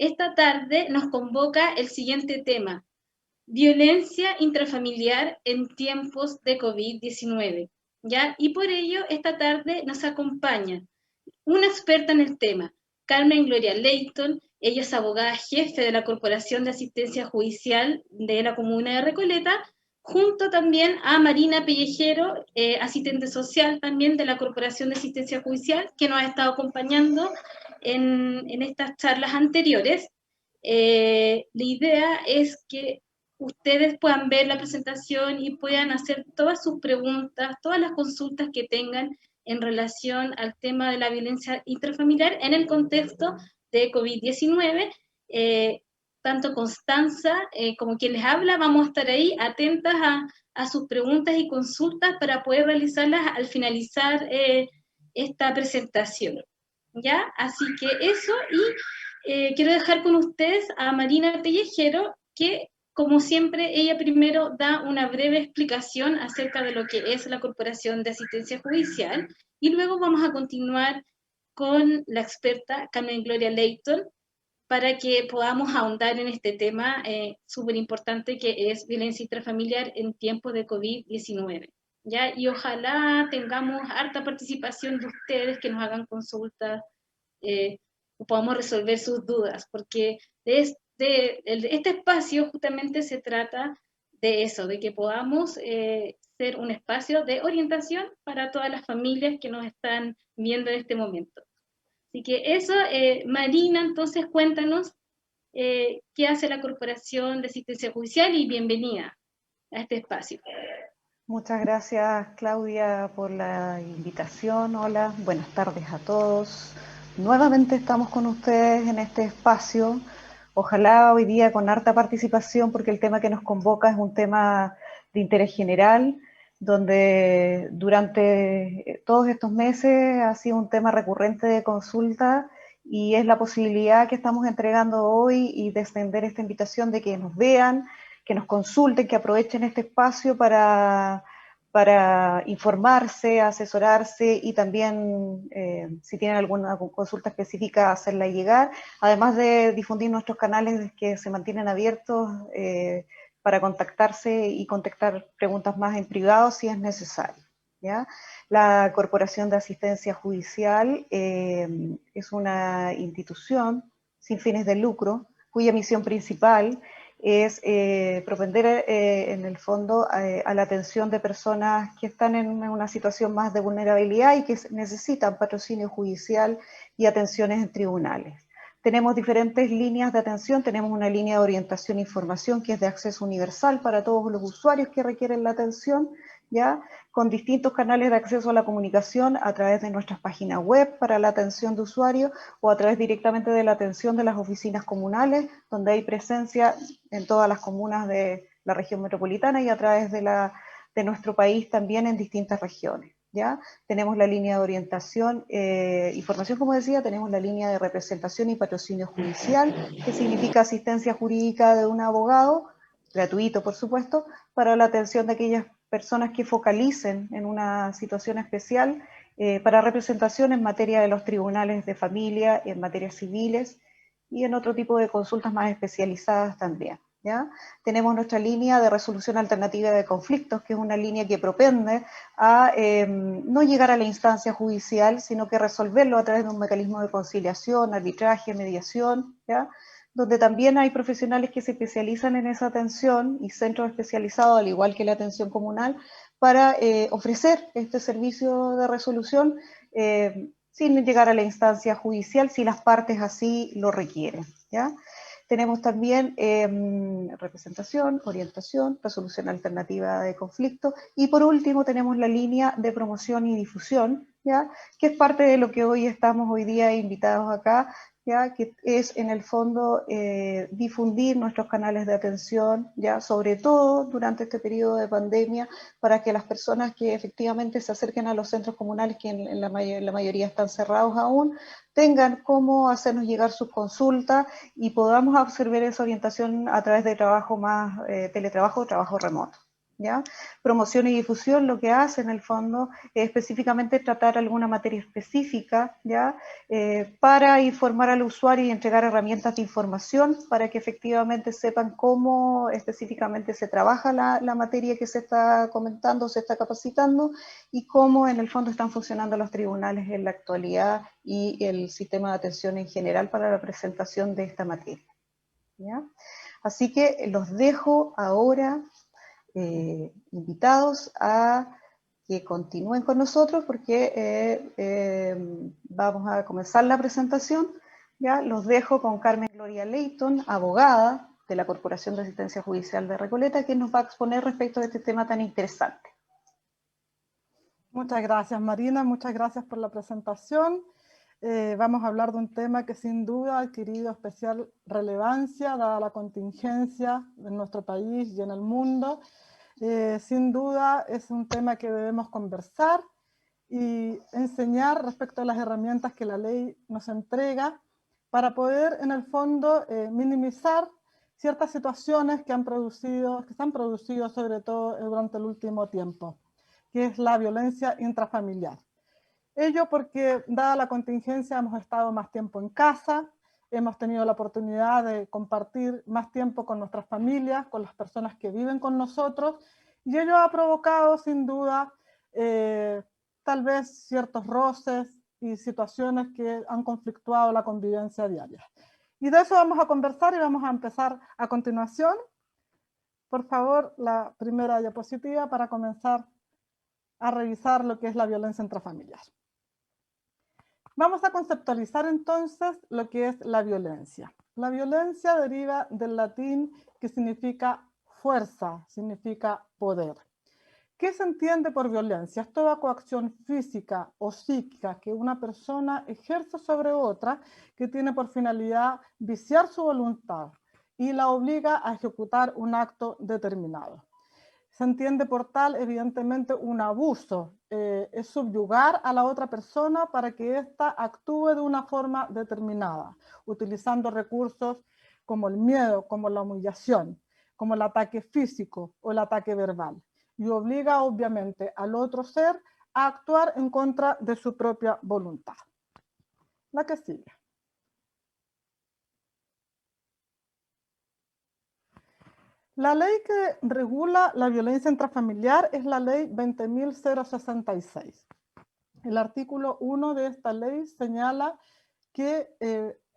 esta tarde nos convoca el siguiente tema: violencia intrafamiliar en tiempos de COVID-19, ¿ya? Y por ello, esta tarde nos acompaña una experta en el tema, Carmen Gloria Leighton. Ella es abogada jefe de la Corporación de Asistencia Judicial de la Comuna de Recoleta, junto también a Marina Pellejero, asistente social también de la Corporación de Asistencia Judicial, que nos ha estado acompañando en estas charlas anteriores. La idea es que ustedes puedan ver la presentación y puedan hacer todas sus preguntas, todas las consultas que tengan en relación al tema de la violencia intrafamiliar en el contexto de COVID-19. Tanto Constanza como quien les habla vamos a estar ahí atentas a sus preguntas y consultas para poder realizarlas al finalizar esta presentación. ¿Ya? Así que eso, y quiero dejar con ustedes a Marina Pellejero, que como siempre ella primero da una breve explicación acerca de lo que es la Corporación de Asistencia Judicial, y luego vamos a continuar con la experta Carmen Gloria Leighton para que podamos ahondar en este tema súper importante que es violencia intrafamiliar en tiempos de COVID-19. ¿Ya? Y ojalá tengamos harta participación de ustedes que nos hagan consultas, podamos resolver sus dudas, porque este espacio justamente se trata de eso, de que podamos ser un espacio de orientación para todas las familias que nos están viendo en este momento. Así que eso, Marina, entonces cuéntanos qué hace la Corporación de Asistencia Judicial y bienvenida a este espacio. Muchas gracias, Claudia, por la invitación. Hola, buenas tardes a todos. Nuevamente estamos con ustedes en este espacio. Ojalá hoy día con harta participación, porque el tema que nos convoca es un tema de interés general, donde durante todos estos meses ha sido un tema recurrente de consulta, y es la posibilidad que estamos entregando hoy y de extender esta invitación de que nos vean, que nos consulten, que aprovechen este espacio para informarse, asesorarse y también, si tienen alguna consulta específica, hacerla llegar, además de difundir nuestros canales que se mantienen abiertos para contactarse y contestar preguntas más en privado si es necesario, ¿ya? La Corporación de Asistencia Judicial es una institución sin fines de lucro cuya misión principal es propender en el fondo a la atención de personas que están en una situación más de vulnerabilidad y que necesitan patrocinio judicial y atenciones en tribunales. Tenemos diferentes líneas de atención. Tenemos una línea de orientación e información que es de acceso universal para todos los usuarios que requieren la atención, ¿ya? Con distintos canales de acceso a la comunicación a través de nuestras páginas web para la atención de usuarios, o a través directamente de la atención de las oficinas comunales, donde hay presencia en todas las comunas de la región metropolitana y a través de nuestro país también en distintas regiones, ¿ya? Tenemos la línea de orientación, información, como decía. Tenemos la línea de representación y patrocinio judicial, que significa asistencia jurídica de un abogado, gratuito por supuesto, para la atención de aquellas personas que focalicen en una situación especial, para representación en materia de los tribunales de familia, en materias civiles y en otro tipo de consultas más especializadas también, ¿ya? Tenemos nuestra línea de resolución alternativa de conflictos, que es una línea que propende a no llegar a la instancia judicial, sino que resolverlo a través de un mecanismo de conciliación, arbitraje, mediación, ¿ya? Donde también hay profesionales que se especializan en esa atención y centros especializados, al igual que la atención comunal, para ofrecer este servicio de resolución sin llegar a la instancia judicial, si las partes así lo requieren, ¿ya? Tenemos también representación, orientación, resolución alternativa de conflicto, y por último tenemos la línea de promoción y difusión, ¿ya? Que es parte de lo que hoy día invitados acá, ¿ya? Que es en el fondo difundir nuestros canales de atención, ¿ya? Sobre todo durante este periodo de pandemia, para que las personas que efectivamente se acerquen a los centros comunales, que en la mayoría están cerrados aún, tengan cómo hacernos llegar sus consultas y podamos absorber esa orientación a través de trabajo más teletrabajo o trabajo remoto, ¿ya? Promoción y difusión lo que hace en el fondo es específicamente tratar alguna materia específica, ¿ya? Para informar al usuario y entregar herramientas de información para que efectivamente sepan cómo específicamente se trabaja la materia que se está comentando, se está capacitando y cómo en el fondo están funcionando los tribunales en la actualidad y el sistema de atención en general para la presentación de esta materia, ¿ya? Así que los dejo ahora invitados a que continúen con nosotros porque vamos a comenzar la presentación. Ya los dejo con Carmen Gloria Leighton, abogada de la Corporación de Asistencia Judicial de Recoleta, que nos va a exponer respecto a este tema tan interesante. Muchas gracias, Marina, muchas gracias por la presentación. Vamos a hablar de un tema que sin duda ha adquirido especial relevancia dada la contingencia en nuestro país y en el mundo. Sin duda es un tema que debemos conversar y enseñar respecto a las herramientas que la ley nos entrega para poder, en el fondo, minimizar ciertas situaciones que se han producido sobre todo durante el último tiempo, que es la violencia intrafamiliar. Ello porque, dada la contingencia, hemos estado más tiempo en casa, hemos tenido la oportunidad de compartir más tiempo con nuestras familias, con las personas que viven con nosotros, y ello ha provocado, sin duda, tal vez ciertos roces y situaciones que han conflictuado la convivencia diaria. Y de eso vamos a conversar y vamos a empezar a continuación. Por favor, la primera diapositiva para comenzar a revisar lo que es la violencia intrafamiliar. Vamos a conceptualizar entonces lo que es la violencia. La violencia deriva del latín que significa fuerza, significa poder. ¿Qué se entiende por violencia? Es toda coacción física o psíquica que una persona ejerce sobre otra que tiene por finalidad viciar su voluntad y la obliga a ejecutar un acto determinado. Se entiende por tal, evidentemente, un abuso, es subyugar a la otra persona para que ésta actúe de una forma determinada, utilizando recursos como el miedo, como la humillación, como el ataque físico o el ataque verbal, y obliga obviamente al otro ser a actuar en contra de su propia voluntad. La que sigue. La ley que regula la violencia intrafamiliar es la ley 20.066. El artículo 1 de esta ley señala que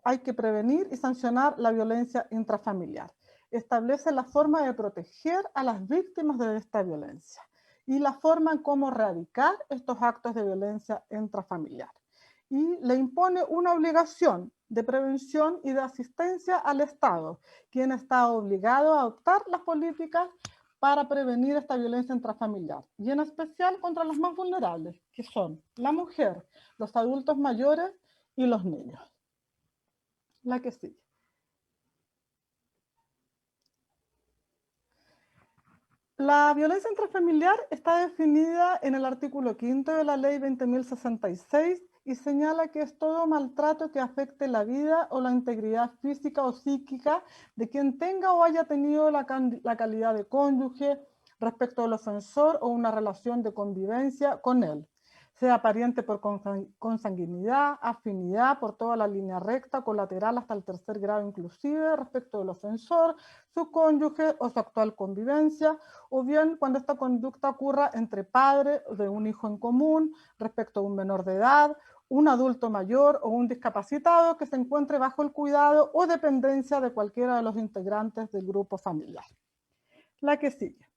hay que prevenir y sancionar la violencia intrafamiliar. Establece la forma de proteger a las víctimas de esta violencia y la forma en cómo erradicar estos actos de violencia intrafamiliar. Y le impone una obligación de prevención y de asistencia al Estado, quien está obligado a adoptar las políticas para prevenir esta violencia intrafamiliar, y en especial contra los más vulnerables, que son la mujer, los adultos mayores y los niños. La que sigue. La violencia intrafamiliar está definida en el artículo 5 de la ley 20.066 y señala que es todo maltrato que afecte la vida o la integridad física o psíquica de quien tenga o haya tenido la calidad de cónyuge respecto al ofensor o una relación de convivencia con él, sea pariente por consanguinidad, afinidad por toda la línea recta, colateral hasta el tercer grado inclusive respecto del ofensor, su cónyuge o su actual convivencia, o bien cuando esta conducta ocurra entre padres de un hijo en común respecto a un menor de edad, un adulto mayor o un discapacitado que se encuentre bajo el cuidado o dependencia de cualquiera de los integrantes del grupo familiar. La que sigue.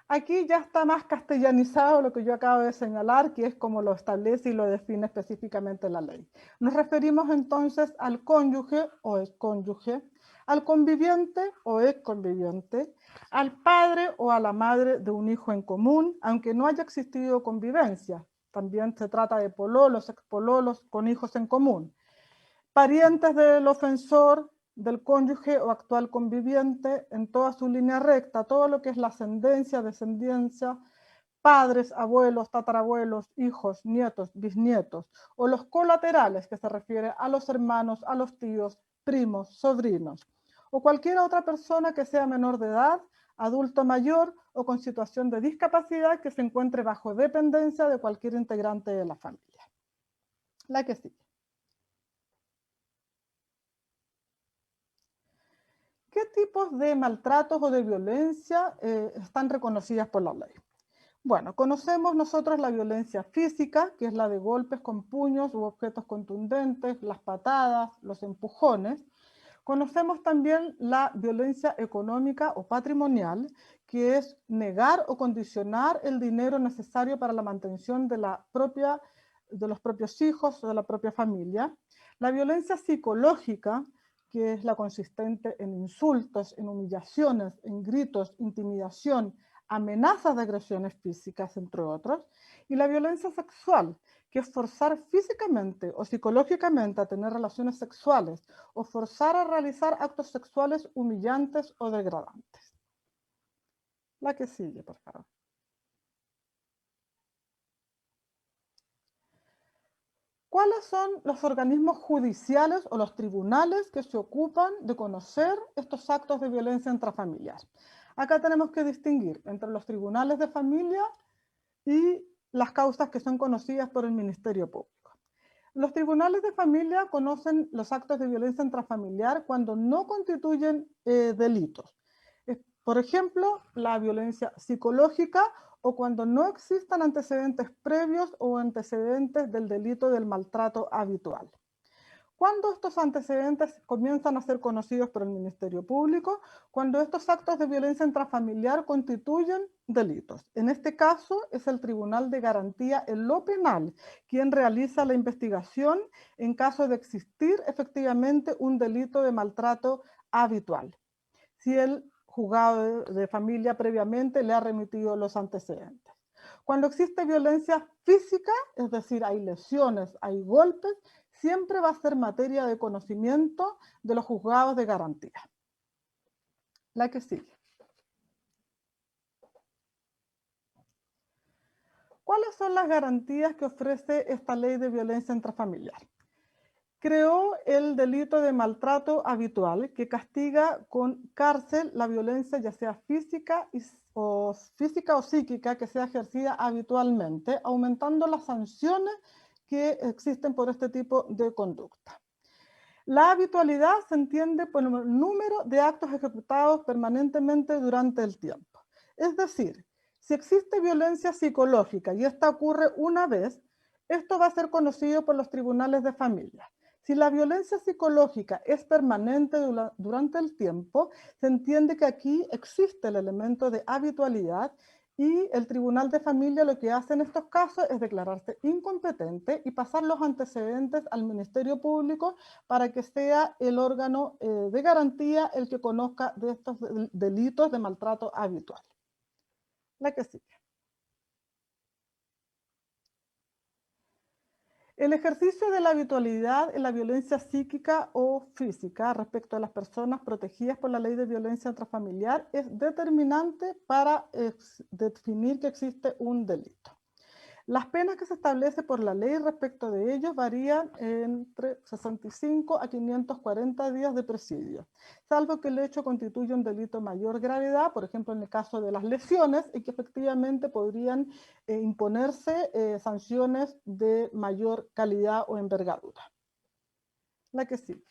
Aquí ya está más castellanizado lo que yo acabo de señalar, que es como lo establece y lo define específicamente la ley. Nos referimos entonces al cónyuge o excónyuge, al conviviente o exconviviente, al padre o a la madre de un hijo en común, aunque no haya existido convivencia. También se trata de pololos, expololos con hijos en común. Parientes del ofensor, del cónyuge o actual conviviente en toda su línea recta, todo lo que es la ascendencia, descendencia, padres, abuelos, tatarabuelos, hijos, nietos, bisnietos, o los colaterales, que se refiere a los hermanos, a los tíos, primos, sobrinos, o cualquier otra persona que sea menor de edad, adulto mayor o con situación de discapacidad que se encuentre bajo dependencia de cualquier integrante de la familia. La que sigue. ¿Qué tipos de maltratos o de violencia están reconocidas por la ley? Bueno, conocemos nosotros la violencia física, que es la de golpes con puños u objetos contundentes, las patadas, los empujones. Conocemos también la violencia económica o patrimonial, que es negar o condicionar el dinero necesario para la mantención de los propios hijos o de la propia familia. La violencia psicológica, que es la consistente en insultos, en humillaciones, en gritos, intimidación, amenazas de agresiones físicas, entre otros. Y la violencia sexual, que es forzar físicamente o psicológicamente a tener relaciones sexuales o forzar a realizar actos sexuales humillantes o degradantes. La que sigue, por favor. ¿Cuáles son los organismos judiciales o los tribunales que se ocupan de conocer estos actos de violencia intrafamiliar? Acá tenemos que distinguir entre los tribunales de familia y las causas que son conocidas por el Ministerio Público. Los tribunales de familia conocen los actos de violencia intrafamiliar cuando no constituyen delitos. Por ejemplo, la violencia psicológica o cuando no existan antecedentes previos o antecedentes del delito del maltrato habitual. ¿Cuándo estos antecedentes comienzan a ser conocidos por el Ministerio Público? Cuando estos actos de violencia intrafamiliar constituyen delitos. En este caso es el Tribunal de Garantía en lo Penal quien realiza la investigación en caso de existir efectivamente un delito de maltrato habitual. Si el juzgado de familia previamente le ha remitido los antecedentes. Cuando existe violencia física, es decir, hay lesiones, hay golpes, siempre va a ser materia de conocimiento de los juzgados de garantía. La que sigue. ¿Cuáles son las garantías que ofrece esta ley de violencia intrafamiliar? Creó el delito de maltrato habitual que castiga con cárcel la violencia ya sea física o psíquica que sea ejercida habitualmente, aumentando las sanciones que existen por este tipo de conducta. La habitualidad se entiende por el número de actos ejecutados permanentemente durante el tiempo. Es decir, si existe violencia psicológica y esta ocurre una vez, esto va a ser conocido por los tribunales de familia. Si la violencia psicológica es permanente durante el tiempo, se entiende que aquí existe el elemento de habitualidad y el Tribunal de Familia lo que hace en estos casos es declararse incompetente y pasar los antecedentes al Ministerio Público para que sea el órgano de garantía el que conozca de estos delitos de maltrato habitual. La que sigue. El ejercicio de la habitualidad en la violencia psíquica o física respecto a las personas protegidas por la ley de violencia intrafamiliar es determinante para definir que existe un delito. Las penas que se establece por la ley respecto de ellos varían entre 65 a 540 días de presidio, salvo que el hecho constituya un delito de mayor gravedad, por ejemplo en el caso de las lesiones, y que efectivamente podrían imponerse sanciones de mayor calidad o envergadura. La que sigue.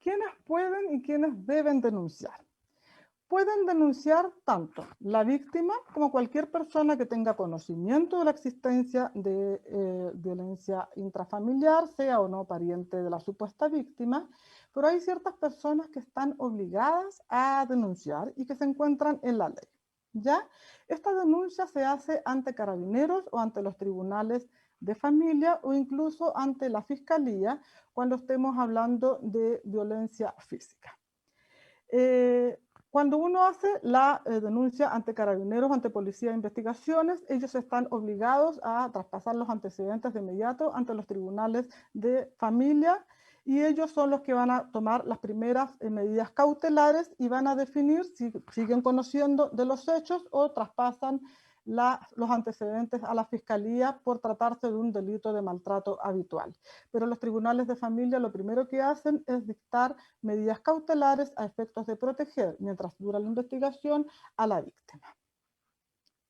¿Quiénes pueden y quiénes deben denunciar? Pueden denunciar tanto la víctima como cualquier persona que tenga conocimiento de la existencia de violencia intrafamiliar, sea o no pariente de la supuesta víctima, pero hay ciertas personas que están obligadas a denunciar y que se encuentran en la ley. ¿Ya? Esta denuncia se hace ante carabineros o ante los tribunales de familia o incluso ante la fiscalía cuando estemos hablando de violencia física. Cuando uno hace la denuncia ante carabineros, ante policía de investigaciones, ellos están obligados a traspasar los antecedentes de inmediato ante los tribunales de familia y ellos son los que van a tomar las primeras medidas cautelares y van a definir si siguen conociendo de los hechos o traspasan los antecedentes a la Fiscalía por tratarse de un delito de maltrato habitual. Pero los tribunales de familia lo primero que hacen es dictar medidas cautelares a efectos de proteger, mientras dura la investigación, a la víctima.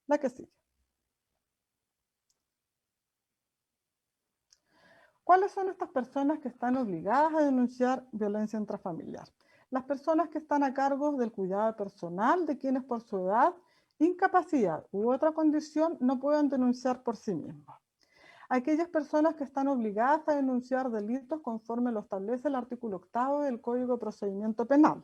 La que sigue. ¿Cuáles son estas personas que están obligadas a denunciar violencia intrafamiliar? Las personas que están a cargo del cuidado personal de quienes por su edad, incapacidad u otra condición no pueden denunciar por sí mismos. Aquellas personas que están obligadas a denunciar delitos conforme lo establece el artículo 8 del Código de Procedimiento Penal.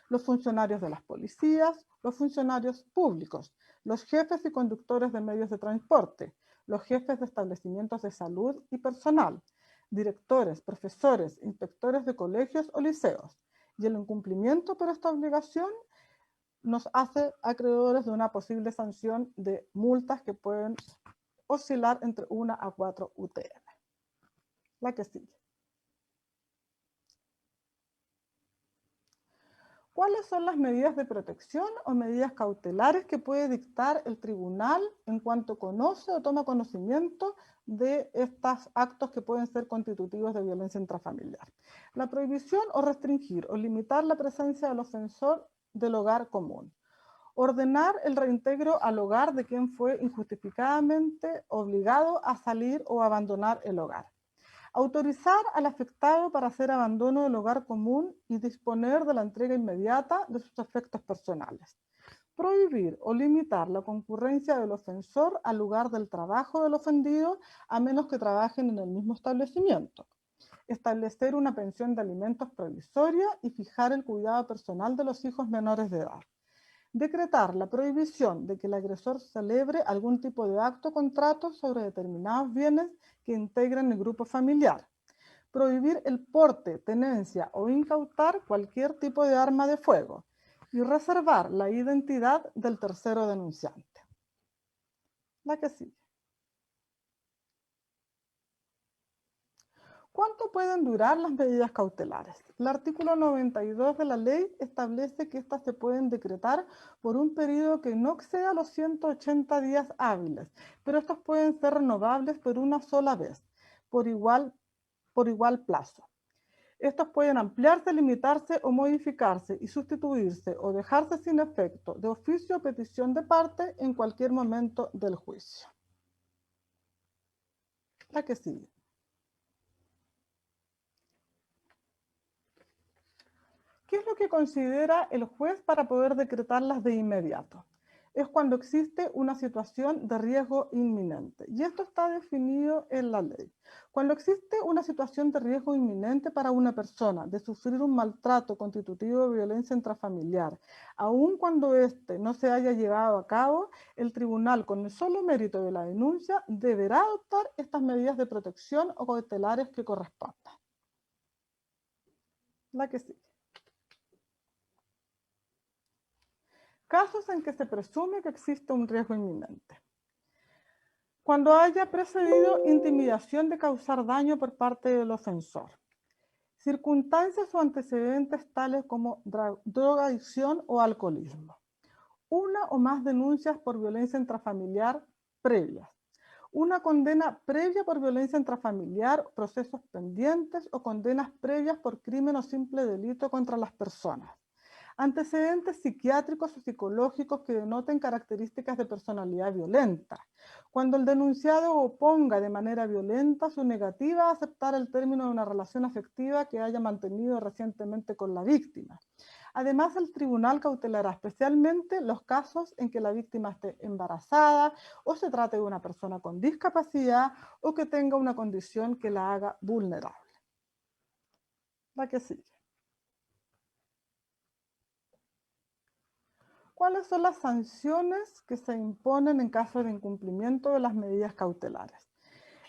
Los funcionarios de las policías, los funcionarios públicos, los jefes y conductores de medios de transporte, los jefes de establecimientos de salud y personal, directores, profesores, inspectores de colegios o liceos. Y el incumplimiento por esta obligación nos hace acreedores de una posible sanción de multas que pueden oscilar entre 1 a 4 UTM. La que sigue. ¿Cuáles son las medidas de protección o medidas cautelares que puede dictar el tribunal en cuanto conoce o toma conocimiento de estos actos que pueden ser constitutivos de violencia intrafamiliar? La prohibición o restringir o limitar la presencia del ofensor del hogar común. Ordenar el reintegro al hogar de quien fue injustificadamente obligado a salir o abandonar el hogar. Autorizar al afectado para hacer abandono del hogar común y disponer de la entrega inmediata de sus efectos personales. Prohibir o limitar la concurrencia del ofensor al lugar del trabajo del ofendido a menos que trabajen en el mismo establecimiento. Establecer una pensión de alimentos provisoria y fijar el cuidado personal de los hijos menores de edad. Decretar la prohibición de que el agresor celebre algún tipo de acto o contrato sobre determinados bienes que integran el grupo familiar. Prohibir el porte, tenencia o incautar cualquier tipo de arma de fuego. Y reservar la identidad del tercero denunciante. La que sigue. ¿Cuánto pueden durar las medidas cautelares? El artículo 92 de la ley establece que estas se pueden decretar por un periodo que no exceda los 180 días hábiles, pero estos pueden ser renovables por una sola vez, por igual plazo. Estos pueden ampliarse, limitarse o modificarse y sustituirse o dejarse sin efecto de oficio o petición de parte en cualquier momento del juicio. La que sigue. ¿Qué es lo que considera el juez para poder decretarlas de inmediato? Es cuando existe una situación de riesgo inminente. Y esto está definido en la ley. Cuando existe una situación de riesgo inminente para una persona de sufrir un maltrato constitutivo de violencia intrafamiliar, aun cuando éste no se haya llevado a cabo, el tribunal, con el solo mérito de la denuncia, deberá adoptar estas medidas de protección o cautelares que correspondan. La que sigue. Casos en que se presume que existe un riesgo inminente. Cuando haya precedido intimidación de causar daño por parte del ofensor. Circunstancias o antecedentes tales como drogadicción o alcoholismo. Una o más denuncias por violencia intrafamiliar previas. Una condena previa por violencia intrafamiliar, procesos pendientes o condenas previas por crimen o simple delito contra las personas. Antecedentes psiquiátricos o psicológicos que denoten características de personalidad violenta. Cuando el denunciado oponga de manera violenta su negativa a aceptar el término de una relación afectiva que haya mantenido recientemente con la víctima. Además, el tribunal cautelará especialmente los casos en que la víctima esté embarazada o se trate de una persona con discapacidad o que tenga una condición que la haga vulnerable. La que sigue. ¿Cuáles son las sanciones que se imponen en caso de incumplimiento de las medidas cautelares?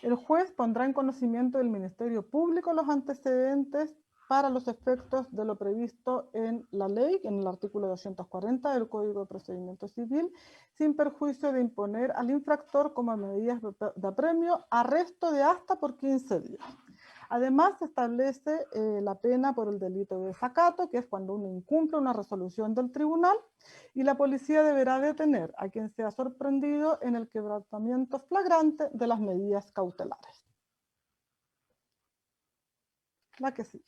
El juez pondrá en conocimiento del Ministerio Público los antecedentes para los efectos de lo previsto en la ley, en el artículo 240 del Código de Procedimiento Civil, sin perjuicio de imponer al infractor como medidas de apremio arresto de hasta por 15 días. Además, se establece la pena por el delito de desacato, que es cuando uno incumple una resolución del tribunal, y la policía deberá detener a quien sea sorprendido en el quebrantamiento flagrante de las medidas cautelares. La que sigue.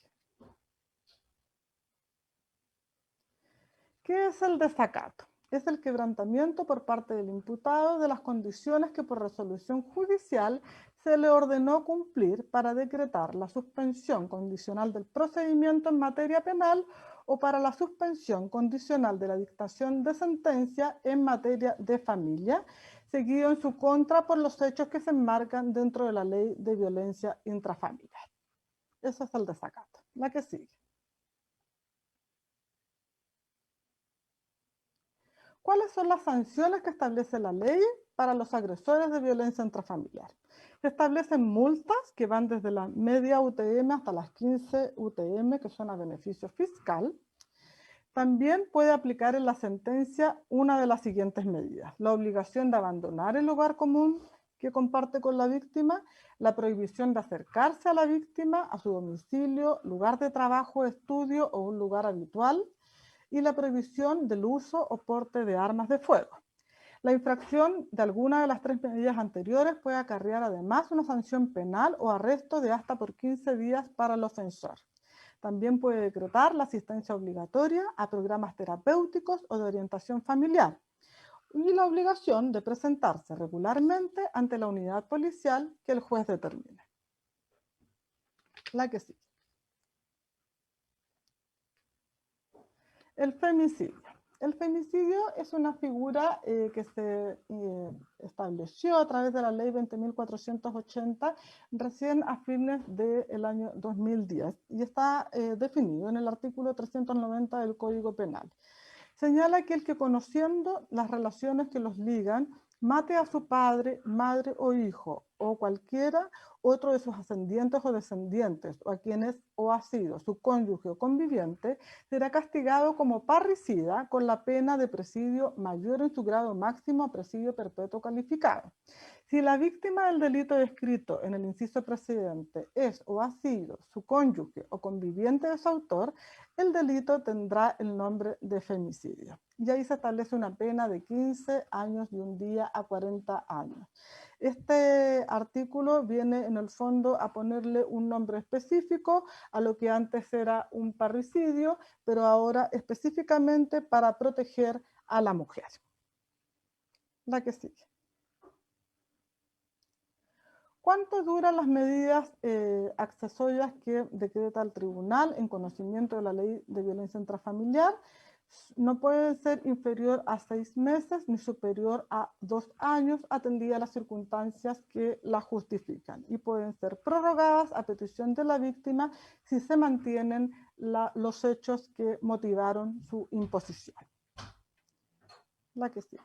¿Qué es el desacato? Es el quebrantamiento por parte del imputado de las condiciones que por resolución judicial se le ordenó cumplir para decretar la suspensión condicional del procedimiento en materia penal o para la suspensión condicional de la dictación de sentencia en materia de familia, seguido en su contra por los hechos que se enmarcan dentro de la ley de violencia intrafamiliar. Eso es el desacato. La que sigue. ¿Cuáles son las sanciones que establece la ley para los agresores de violencia intrafamiliar? Se establecen multas que van desde la media UTM hasta las 15 UTM, que son a beneficio fiscal. También puede aplicar en la sentencia una de las siguientes medidas: la obligación de abandonar el hogar común que comparte con la víctima, la prohibición de acercarse a la víctima, a su domicilio, lugar de trabajo, estudio o un lugar habitual, y la prohibición del uso o porte de armas de fuego. La infracción de alguna de las tres medidas anteriores puede acarrear además una sanción penal o arresto de hasta por 15 días para el ofensor. También puede decretar la asistencia obligatoria a programas terapéuticos o de orientación familiar y la obligación de presentarse regularmente ante la unidad policial que el juez determine. La que sigue. El femicidio. El femicidio es una figura que se estableció a través de la ley 20.480 recién a fines del año 2010 y está definido en el artículo 390 del Código Penal. Señala que el que, conociendo las relaciones que los ligan, mate a su padre, madre o hijo, o cualquiera otro de sus ascendientes o descendientes, o a quienes o ha sido su cónyuge o conviviente, será castigado como parricida con la pena de presidio mayor en su grado máximo a presidio perpetuo calificado. Si la víctima del delito descrito en el inciso precedente es o ha sido su cónyuge o conviviente de su autor, el delito tendrá el nombre de femicidio. Y ahí se establece una pena de 15 años y un día a 40 años. Este artículo viene en el fondo a ponerle un nombre específico a lo que antes era un parricidio, pero ahora específicamente para proteger a la mujer. La que sigue. ¿Cuánto duran las medidas accesorias que decreta el tribunal en conocimiento de la ley de violencia intrafamiliar? No pueden ser inferior a 6 meses ni superior a 2 años, atendidas las circunstancias que la justifican, y pueden ser prorrogadas a petición de la víctima si se mantienen los hechos que motivaron su imposición. La que sigue.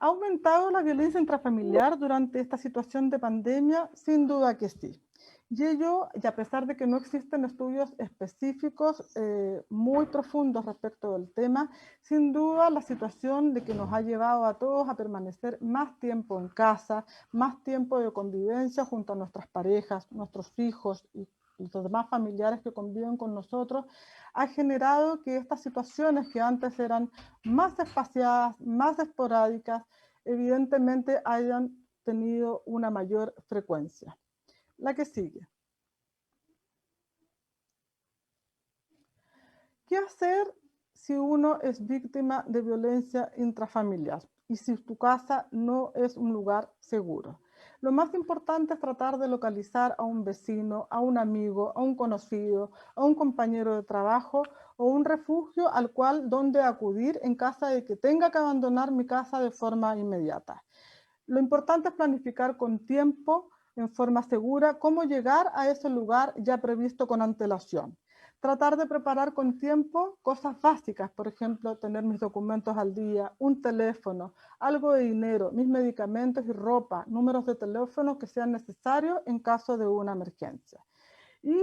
¿Ha aumentado la violencia intrafamiliar durante esta situación de pandemia? Sin duda que sí. Y ello, y a pesar de que no existen estudios específicos muy profundos respecto del tema, sin duda la situación de que nos ha llevado a todos a permanecer más tiempo en casa, más tiempo de convivencia junto a nuestras parejas, nuestros hijos y los demás familiares que conviven con nosotros, ha generado que estas situaciones que antes eran más espaciadas, más esporádicas, evidentemente hayan tenido una mayor frecuencia. La que sigue. ¿Qué hacer si uno es víctima de violencia intrafamiliar y si tu casa no es un lugar seguro? Lo más importante es tratar de localizar a un vecino, a un amigo, a un conocido, a un compañero de trabajo o un refugio al cual donde acudir en caso de que tenga que abandonar mi casa de forma inmediata. Lo importante es planificar con tiempo, en forma segura, cómo llegar a ese lugar ya previsto con antelación. Tratar de preparar con tiempo cosas básicas, por ejemplo, tener mis documentos al día, un teléfono, algo de dinero, mis medicamentos y ropa, números de teléfono que sean necesarios en caso de una emergencia. Y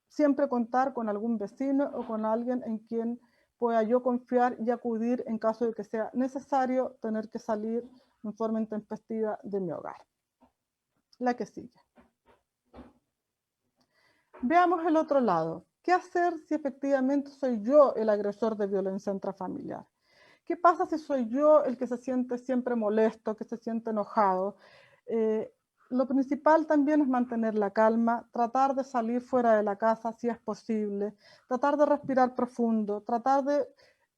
siempre contar con algún vecino o con alguien en quien pueda yo confiar y acudir en caso de que sea necesario tener que salir en forma intempestiva de mi hogar. La que sigue. Veamos el otro lado. ¿Qué hacer si efectivamente soy yo el agresor de violencia intrafamiliar? ¿Qué pasa si soy yo el que se siente siempre molesto, que se siente enojado? Lo principal también es mantener la calma, tratar de salir fuera de la casa si es posible, tratar de respirar profundo, tratar de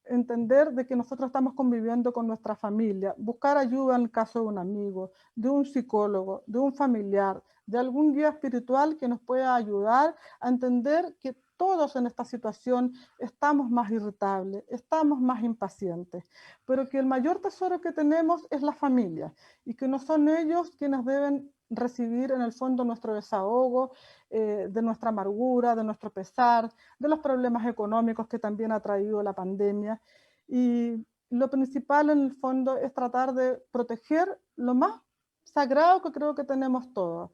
entender de que nosotros estamos conviviendo con nuestra familia, buscar ayuda en el caso de un amigo, de un psicólogo, de un familiar, de algún guía espiritual que nos pueda ayudar a entender que todos en esta situación estamos más irritables, estamos más impacientes, pero que el mayor tesoro que tenemos es la familia y que no son ellos quienes deben recibir en el fondo nuestro desahogo, de nuestra amargura, de nuestro pesar, de los problemas económicos que también ha traído la pandemia. Y lo principal en el fondo es tratar de proteger lo más sagrado que creo que tenemos todos,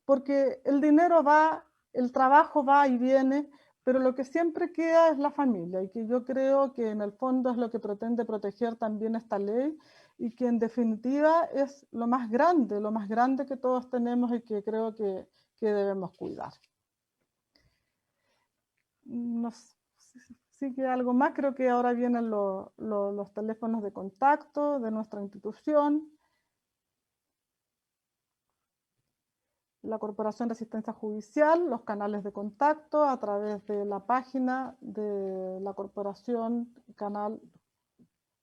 porque el dinero va, el trabajo va y viene, pero lo que siempre queda es la familia, y que yo creo que en el fondo es lo que pretende proteger también esta ley, y que en definitiva es lo más grande que todos tenemos y que creo que debemos cuidar. No sé si que algo más, creo que ahora vienen los teléfonos de contacto de nuestra institución. La Corporación de Asistencia Judicial, los canales de contacto a través de la página de la Corporación, canal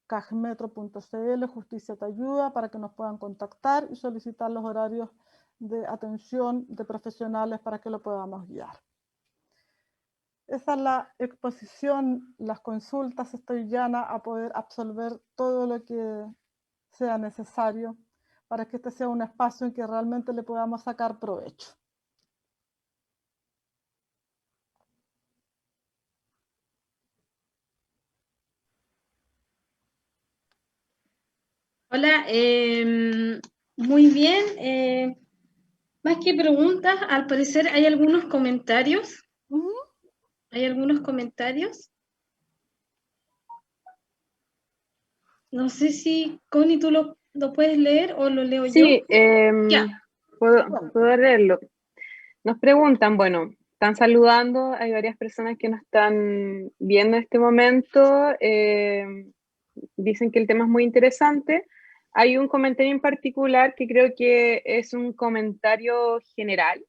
cajmetro.cl, Justicia Te Ayuda, para que nos puedan contactar y solicitar los horarios de atención de profesionales para que lo podamos guiar. Esa es la exposición, las consultas. Estoy llana a poder absolver todo lo que sea necesario para que este sea un espacio en que realmente le podamos sacar provecho. Hola, muy bien. Más que preguntas, al parecer hay algunos comentarios. ¿Hay algunos comentarios? No sé si, Connie, tú lo puedes leer o lo leo yo. Sí, Ya. puedo leerlo. Nos preguntan, bueno, están saludando, hay varias personas que nos están viendo en este momento, dicen que el tema es muy interesante. Hay un comentario en particular que creo que es un comentario general,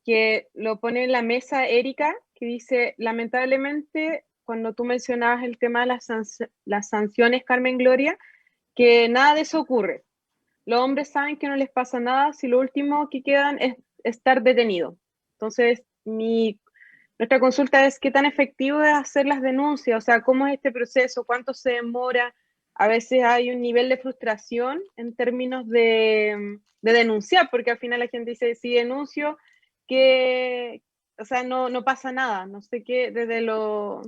que lo pone en la mesa Erika, que dice, lamentablemente, cuando tú mencionabas el tema de las sanciones, Carmen Gloria, que nada de eso ocurre. Los hombres saben que no les pasa nada si lo último que quedan es estar detenido. Entonces, nuestra consulta es qué tan efectivo es hacer las denuncias, o sea, cómo es este proceso, cuánto se demora. A veces hay un nivel de frustración en términos de denunciar, porque al final la gente dice, si denuncio, que, o sea, no pasa nada. No sé qué, desde lo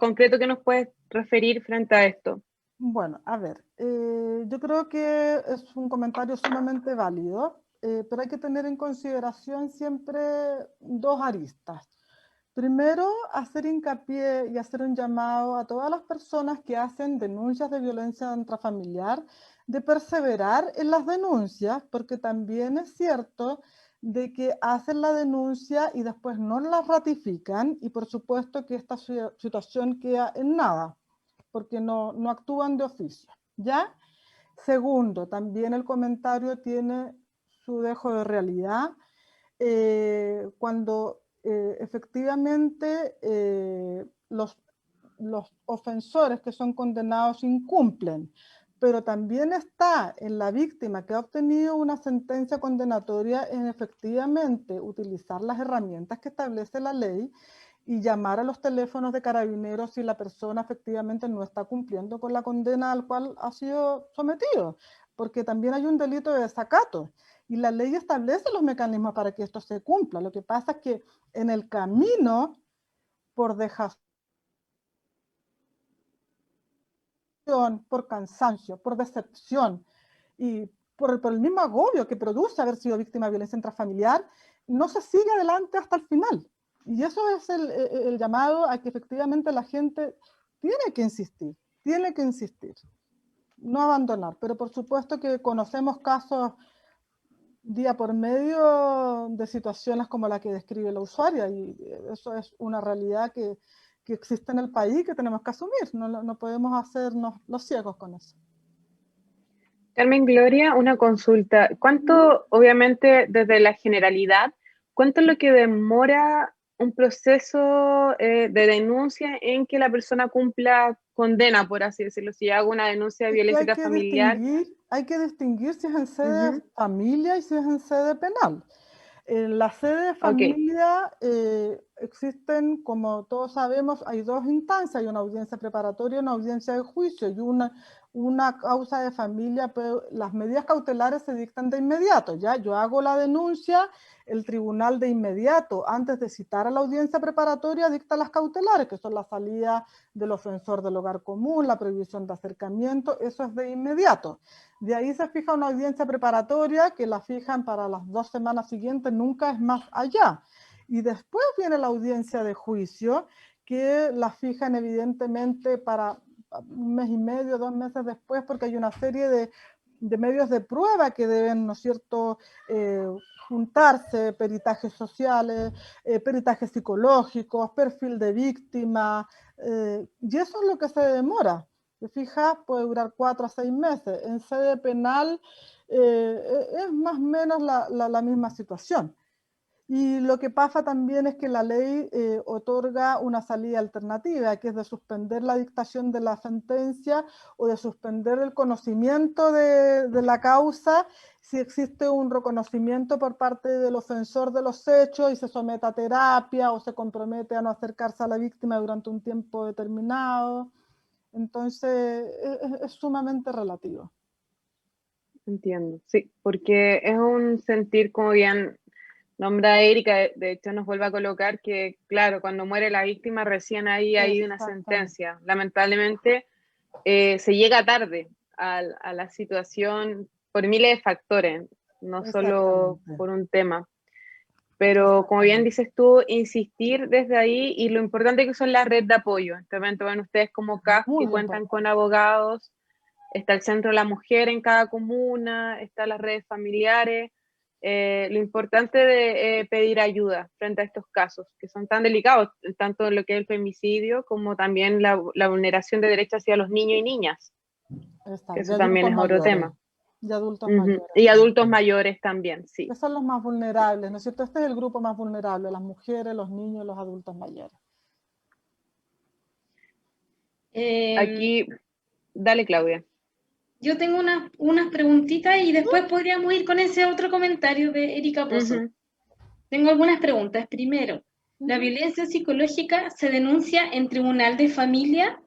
concreto que nos puedes referir frente a esto. Bueno, a ver, yo creo que es un comentario sumamente válido, pero hay que tener en consideración siempre dos aristas. Primero, hacer hincapié y hacer un llamado a todas las personas que hacen denuncias de violencia intrafamiliar de perseverar en las denuncias, porque también es cierto de que hacen la denuncia y después no la ratifican, y por supuesto que esta situación queda en nada, porque no actúan de oficio, ¿ya? Segundo, también el comentario tiene su dejo de realidad cuando efectivamente los ofensores que son condenados incumplen, pero también está en la víctima que ha obtenido una sentencia condenatoria en efectivamente utilizar las herramientas que establece la ley y llamar a los teléfonos de carabineros si la persona efectivamente no está cumpliendo con la condena al cual ha sido sometido, porque también hay un delito de desacato y la ley establece los mecanismos para que esto se cumpla. Lo que pasa es que en el camino, por dejación, por cansancio, por decepción y por el mismo agobio que produce haber sido víctima de violencia intrafamiliar, no se sigue adelante hasta el final. Y eso es el llamado a que efectivamente la gente tiene que insistir, no abandonar. Pero por supuesto que conocemos casos día por medio de situaciones como la que describe la usuaria, y eso es una realidad que existe en el país, que tenemos que asumir, no podemos hacernos los ciegos con eso. Carmen Gloria, una consulta. ¿Cuánto, obviamente, desde la generalidad, cuánto es lo que demora un proceso de denuncia en que la persona cumpla condena, por así decirlo? Si yo hago una denuncia de violencia intrafamiliar. Hay que distinguir si es en sede de familia y si es en sede penal. En la sede de familia existen, como todos sabemos, hay dos instancias, hay una audiencia preparatoria y una audiencia de juicio, y una causa de familia, pero las medidas cautelares se dictan de inmediato, ¿ya? Yo hago la denuncia, el tribunal de inmediato, antes de citar a la audiencia preparatoria, dicta las cautelares, que son la salida del ofensor del hogar común, la prohibición de acercamiento, eso es de inmediato. De ahí se fija una audiencia preparatoria que la fijan para las 2 semanas siguientes, nunca es más allá. Y después viene la audiencia de juicio, que la fijan evidentemente para un mes y medio, 2 meses después, porque hay una serie de medios de prueba que deben, ¿no es cierto?, juntarse, peritajes sociales, peritajes psicológicos, perfil de víctima, y eso es lo que se demora. ¿Te fijas? Puede durar 4 a 6 meses. En sede penal es más o menos la misma situación. Y lo que pasa también es que la ley otorga una salida alternativa, que es de suspender la dictación de la sentencia o de suspender el conocimiento de la causa si existe un reconocimiento por parte del ofensor de los hechos y se somete a terapia o se compromete a no acercarse a la víctima durante un tiempo determinado. Entonces, es sumamente relativo. Entiendo, sí, porque es un sentir, como bien nombra Erika, de hecho nos vuelve a colocar que, claro, cuando muere la víctima recién ahí hay una sentencia. Lamentablemente se llega tarde a la situación por miles de factores, no solo por un tema. Pero como bien dices tú, insistir desde ahí, y lo importante que son las redes de apoyo. También ven ustedes como CAF que cuentan con abogados, está el Centro de la Mujer en cada comuna, están las redes familiares. Lo importante de pedir ayuda frente a estos casos, que son tan delicados, tanto en lo que es el femicidio, como también la vulneración de derechos hacia los niños y niñas. Que eso también es otro tema. Y adultos mayores. Y adultos mayores también, sí. Que son los más vulnerables, ¿no es cierto? Este es el grupo más vulnerable, las mujeres, los niños, los adultos mayores. Aquí, dale, Claudia. Yo tengo unas preguntitas y después podríamos ir con ese otro comentario de Erika Pozo. Tengo algunas preguntas. Primero, ¿la violencia psicológica se denuncia en tribunal de familia?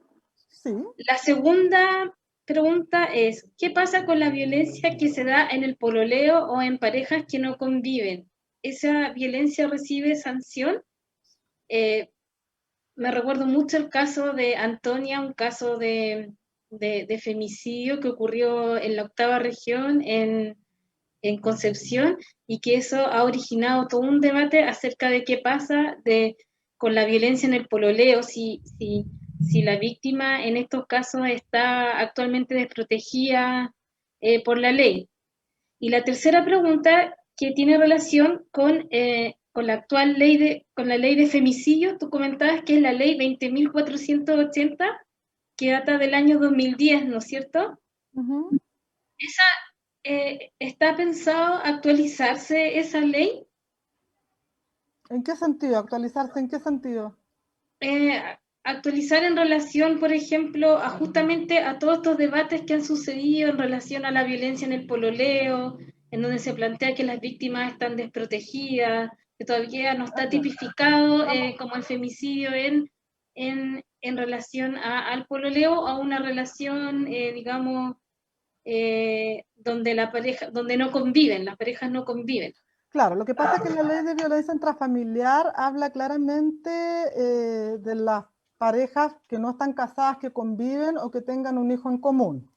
Sí. La segunda pregunta es, ¿qué pasa con la violencia que se da en el pololeo o en parejas que no conviven? ¿Esa violencia recibe sanción? Me recuerdo mucho el caso de Antonia, un caso de femicidio que ocurrió en la 8ª región, en Concepción, y que eso ha originado todo un debate acerca de qué pasa con la violencia en el pololeo, si la víctima en estos casos está actualmente desprotegida por la ley. Y la tercera pregunta, que tiene relación con la actual ley con la ley de femicidio. Tú comentabas que es la ley 20.480, que data del año 2010, ¿no es cierto? ¿Está pensado actualizarse esa ley? ¿En qué sentido? ¿Actualizarse en qué sentido? Actualizar en relación, por ejemplo, justamente a todos estos debates que han sucedido en relación a la violencia en el pololeo, en donde se plantea que las víctimas están desprotegidas, que todavía no está tipificado como el femicidio en relación al pololeo, a una relación, digamos, donde no conviven, las parejas no conviven. Claro, lo que pasa es que la ley de violencia intrafamiliar habla claramente de las parejas que no están casadas, que conviven o que tengan un hijo en común.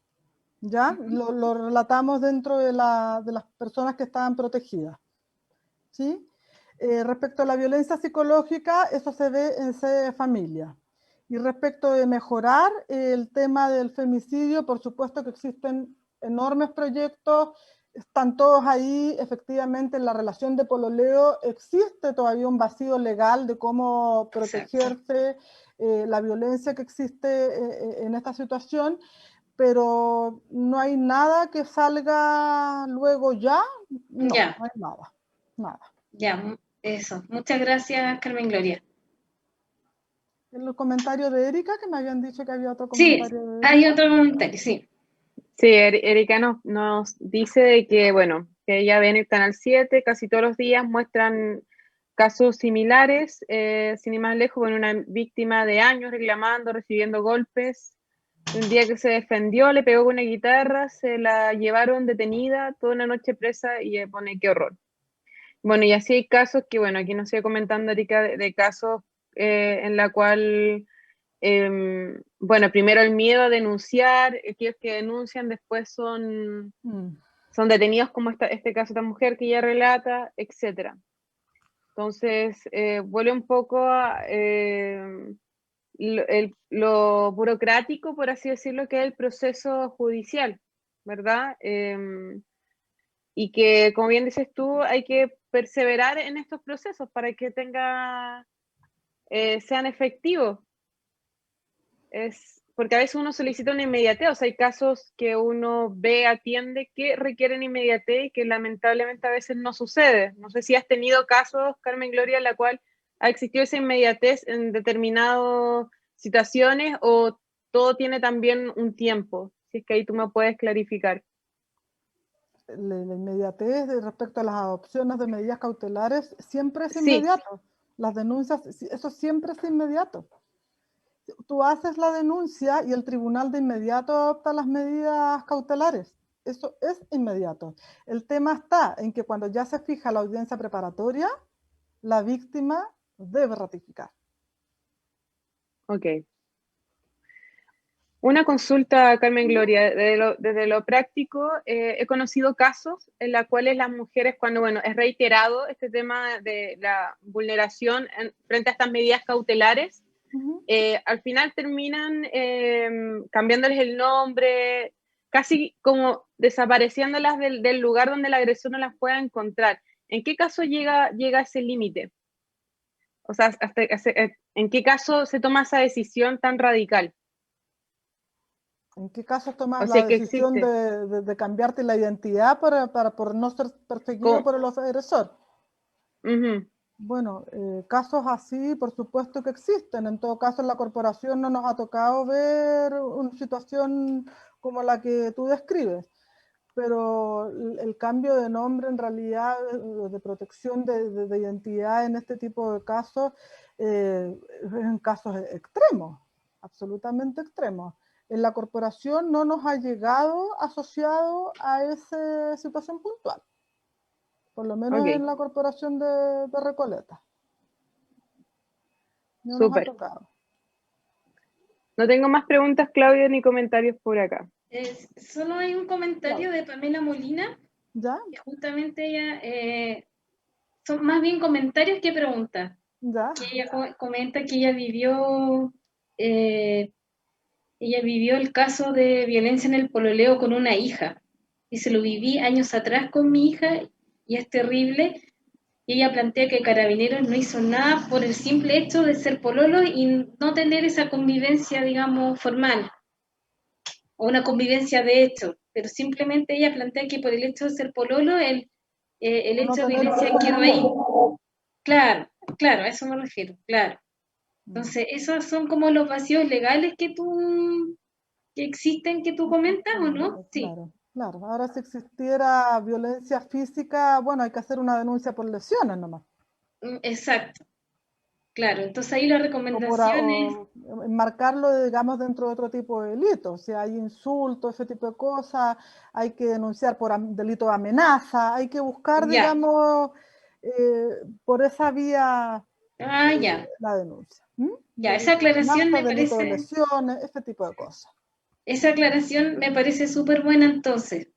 ¿Ya? Lo relatamos dentro de las personas que estaban protegidas. ¿Sí? Respecto a la violencia psicológica, eso se ve en sede de familia. Y respecto de mejorar el tema del femicidio, por supuesto que existen enormes proyectos están todos ahí, efectivamente en la relación de pololeo existe todavía un vacío legal de cómo protegerse, la violencia que existe en esta situación, pero no hay nada que salga luego ya, no, Ya, no hay nada, nada. ya, eso. Muchas gracias, Carmen Gloria. En los comentarios de Erika, que me habían dicho que había otro Sí, comentario de Erika. hay otro comentario, sí. Sí, Erika nos dice de que, bueno, que ella ve en el Canal 7, casi todos los días muestran casos similares, sin ir más lejos, bueno, una víctima de años reclamando, recibiendo golpes. Un día que se defendió, le pegó con una guitarra, se la llevaron detenida, toda una noche presa y pone qué horror. Bueno, y así hay casos que, bueno, aquí nos sigue comentando Erika de casos en la cual bueno, primero el miedo a denunciar, aquellos que denuncian después son detenidos, como este caso de esta mujer que ella relata, etc. Entonces, vuelve un poco a lo burocrático, por así decirlo, que es el proceso judicial, ¿verdad? Y que, como bien dices tú, hay que perseverar en estos procesos para que sean efectivos. Porque a veces uno solicita una inmediatez, o sea, hay casos que uno ve, atiende, que requieren inmediatez y que lamentablemente a veces no sucede. No sé si has tenido casos, Carmen Gloria, en la cual ha existido esa inmediatez en determinadas situaciones o todo tiene también un tiempo, si es que ahí tú me puedes clarificar. La inmediatez respecto a las adopciones de medidas cautelares siempre es Sí. inmediato. Las denuncias, eso siempre es inmediato. Tú haces la denuncia y el tribunal de inmediato adopta las medidas cautelares. Eso es inmediato. El tema está en que cuando ya se fija la audiencia preparatoria, la víctima debe ratificar. Ok. Una consulta, Carmen Gloria, desde lo práctico, he conocido casos en los cuales las mujeres, cuando, bueno, es reiterado este tema de la vulneración frente a estas medidas cautelares, al final terminan cambiándoles el nombre, casi como desapareciéndolas del lugar donde la agresión no las pueda encontrar. ¿En qué caso llega ese límite? O sea, ¿en qué caso se toma esa decisión tan radical? ¿En qué caso tomas O sea, la que decisión existe. de cambiarte la identidad por no ser perseguido por el agresor? Bueno, casos así, por supuesto que existen. En todo caso, en la corporación no nos ha tocado ver una situación como la que tú describes. Pero el cambio de nombre, en realidad, de protección de identidad en este tipo de casos, es en casos extremos, absolutamente extremos. En la corporación no nos ha llegado asociado a esa situación puntual. Por lo menos en la corporación de Recoleta. No nos ha tocado. No tengo más preguntas, Claudia, ni comentarios por acá. Solo hay un comentario de Pamela Molina. ¿Ya? Que justamente ella, son más bien comentarios que preguntas. ¿Ya? Que ella comenta que ella vivió el caso de violencia en el pololeo con una hija. Y se lo viví años atrás con mi hija y es terrible. Y ella plantea que Carabineros no hizo nada por el simple hecho de ser pololo y no tener esa convivencia, digamos, formal. O una convivencia de hecho. Pero simplemente ella plantea que por el hecho de ser pololo, el hecho de violencia quedó ahí. Claro, a eso me refiero, claro. Entonces, esos son como los vacíos legales que existen, que tú comentas, ¿o no? Sí. Claro. Ahora, si existiera violencia física, bueno, hay que hacer una denuncia por lesiones nomás. Exacto. Claro, entonces ahí la recomendación es enmarcarlo, digamos, dentro de otro tipo de delitos. Si hay insultos, ese tipo de cosas, hay que denunciar por delito de amenaza, hay que buscar, digamos, por esa vía la denuncia. Ya, esa aclaración me delito parece... de lesiones, ese tipo de cosas. Esa aclaración me parece súper buena entonces.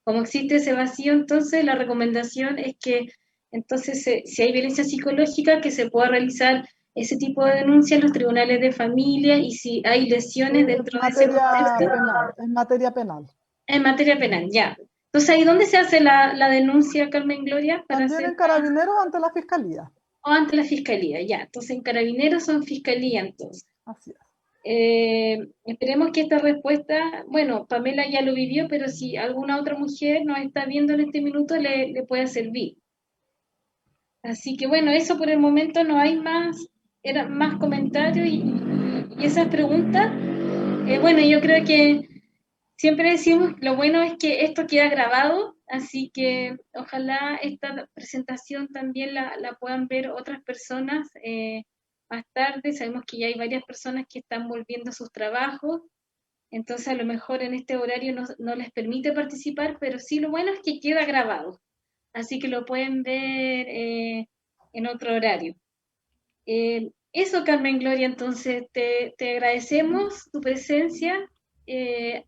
Como existe ese vacío, entonces la recomendación es que entonces si hay violencia psicológica, que se pueda realizar ese tipo de denuncia en los tribunales de familia y si hay lesiones dentro de ese contexto. En materia penal. En materia penal, ya. Entonces, ¿ahí dónde se hace la denuncia, Carmen Gloria? Para También en Carabineros ante la Fiscalía. o ante la Fiscalía, ya. Entonces, en Carabineros o en Fiscalía, entonces. Así es. Esperemos que esta respuesta, bueno, Pamela ya lo vivió, pero si alguna otra mujer nos está viendo en este minuto, le pueda servir. Así que bueno, eso por el momento, no hay más, eran más comentarios y esas preguntas. Bueno, yo creo que siempre decimos, lo bueno es que esto queda grabado, así que ojalá esta presentación también la puedan ver otras personas más tarde. Sabemos que ya hay varias personas que están volviendo a sus trabajos, entonces a lo mejor en este horario no les permite participar, pero sí lo bueno es que queda grabado, así que lo pueden ver en otro horario. Eso, Carmen Gloria, entonces te agradecemos tu presencia,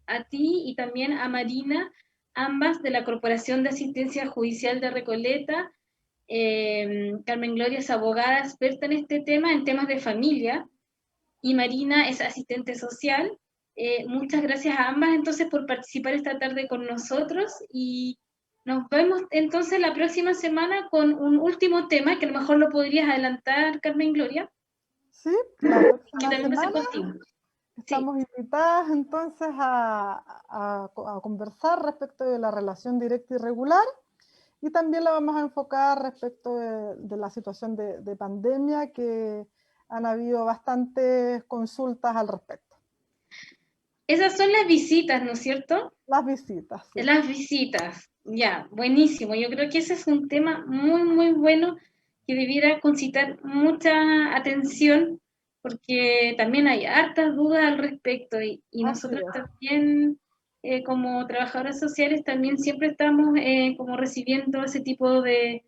a ti y también a Marina, ambas de la Corporación de Asistencia Judicial de Recoleta. Carmen Gloria es abogada experta en este tema, en temas de familia, y Marina es asistente social. Muchas gracias a ambas entonces por participar esta tarde con nosotros y nos vemos entonces la próxima semana con un último tema que a lo mejor lo podrías adelantar, Carmen Gloria. Sí, la Que próxima también va a ser semana contigo. estamos invitadas entonces a conversar respecto de la relación directa y regular, y también la vamos a enfocar respecto de la situación de pandemia, que han habido bastantes consultas al respecto. Esas son las visitas, ¿no es cierto? Las visitas, sí. Las visitas, ya, buenísimo. Yo creo que ese es un tema muy, muy bueno que debiera concitar mucha atención, porque también hay hartas dudas al respecto y nosotros también, como trabajadoras sociales, también siempre estamos como recibiendo ese tipo de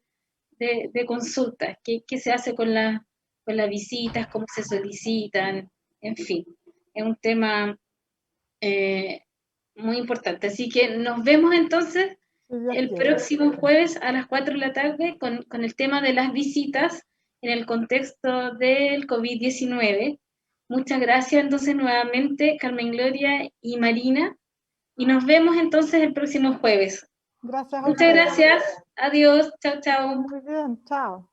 consultas. ¿Qué se hace con las visitas? ¿Cómo se solicitan? En fin, es un tema muy importante. Así que nos vemos entonces el próximo jueves a las 4 de la tarde con el tema de las visitas en el contexto del COVID-19. Muchas gracias entonces nuevamente, Carmen Gloria y Marina, y nos vemos entonces el próximo jueves. Gracias a Muchas ustedes. gracias. Adiós. Chao, chao. Muy bien. Chao.